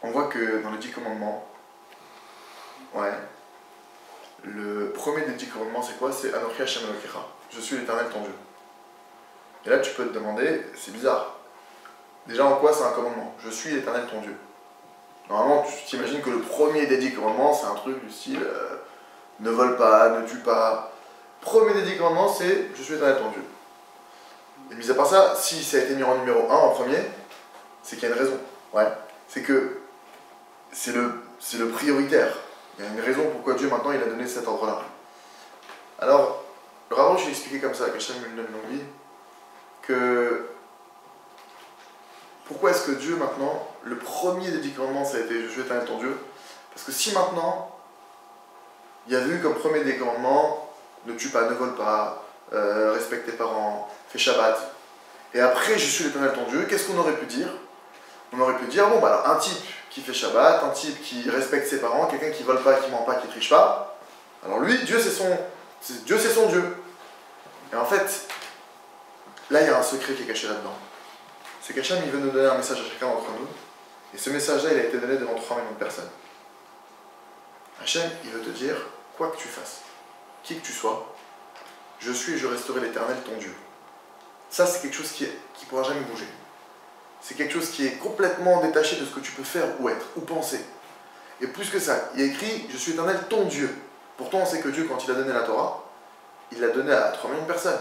on voit que dans les 10 commandements, ouais, le premier des 10 commandements, c'est quoi? C'est Anochi Hashem Elokecha. Je suis l'Éternel ton Dieu. Et là, tu peux te demander, c'est bizarre. Déjà, en quoi c'est un commandement? Je suis l'Éternel ton Dieu. Normalement, tu t'imagines que le premier des 10 commandements, c'est un truc du style ne vole pas, ne tue pas. Premier des 10 commandements, c'est je suis l'Éternel ton Dieu. Et mis à part ça, si ça a été mis en numéro 1 en premier, c'est qu'il y a une raison. Ouais. C'est que c'est le prioritaire. Il y a une raison pourquoi Dieu maintenant il a donné cet ordre-là. Alors, le Rav Arush, il expliqué comme ça, qu'Hachem lui donne une vie, que pourquoi est-ce que Dieu maintenant, le premier des 10 commandements, ça a été je suis l'Éternel ton Dieu? Parce que si maintenant, il y avait eu comme premier des commandements, ne tue pas, ne vole pas, respecte tes parents, fais Shabbat, et après je suis l'Éternel ton Dieu, qu'est-ce qu'on aurait pu dire? On aurait pu dire, bon bah alors un type qui fait Shabbat, un type qui respecte ses parents, quelqu'un qui vole pas, qui ment pas, qui triche pas, alors lui, Dieu c'est son Dieu. Et en fait, là il y a un secret qui est caché là-dedans. C'est qu'Hachem il veut nous donner un message à chacun d'entre nous, et ce message-là il a été donné devant 3 millions de personnes. Hachem il veut te dire, quoi que tu fasses, qui que tu sois, je suis et je resterai l'Éternel ton Dieu. Ça c'est quelque chose qui pourra jamais bouger. C'est quelque chose qui est complètement détaché de ce que tu peux faire ou être, ou penser. Et plus que ça, il y a écrit, je suis l'Éternel ton Dieu. Pourtant on sait que Dieu, quand il a donné la Torah, il l'a donné à 3 millions de personnes.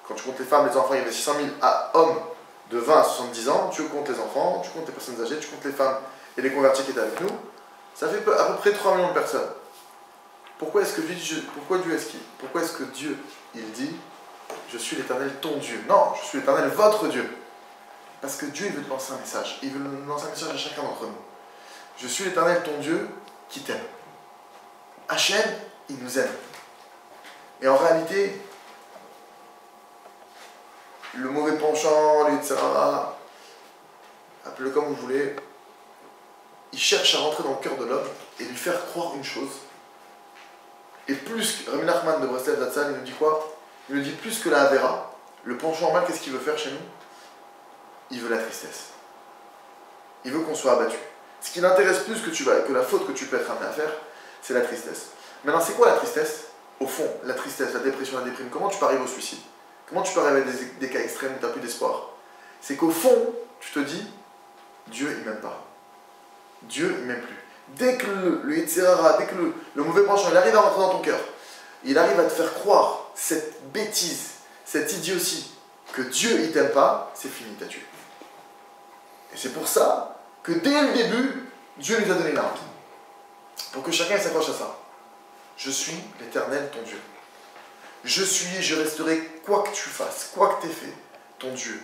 Quand tu comptes les femmes, les enfants, il y avait 600 000 hommes de 20 à 70 ans, tu comptes les enfants, tu comptes les personnes âgées, tu comptes les femmes et les convertis qui étaient avec nous, ça fait à peu près 3 millions de personnes. Pourquoi est-ce que Dieu, il dit, je suis l'Éternel ton Dieu? Non, je suis l'Éternel votre Dieu. Parce que Dieu, il veut te lancer un message. Il veut nous lancer un message à chacun d'entre nous. Je suis l'Éternel ton Dieu qui t'aime. Hachem, il nous aime. Et en réalité, le mauvais penchant, etc., appelez-le comme vous voulez, il cherche à rentrer dans le cœur de l'homme et lui faire croire une chose. Et plus, Rabbi Nachman de Breslev Zatzal, il nous dit quoi? Il nous dit plus que la Avera, le penchant mal, qu'est-ce qu'il veut faire chez nous? Il veut la tristesse. Il veut qu'on soit abattu. Ce qui l'intéresse plus que la faute que tu peux être amené à faire, c'est la tristesse. Maintenant, c'est quoi la tristesse? Au fond, la tristesse, la dépression, la déprime, comment tu peux arriver au suicide? Comment tu peux arriver à des cas extrêmes où tu n'as plus d'espoir? C'est qu'au fond, tu te dis, Dieu, il m'aime pas. Dieu, il m'aime plus. Dès que le Yitzhara, dès que le mauvais penchant, il arrive à rentrer dans ton cœur, il arrive à te faire croire cette bêtise, cette idiotie, que Dieu, il t'aime pas, c'est fini, t'as tué. Et c'est pour ça que dès le début, Dieu nous a donné l'ordre. Pour que chacun s'accroche à ça. Je suis l'Éternel, ton Dieu. Je suis et je resterai, quoi que tu fasses, quoi que tu aies fait, ton Dieu.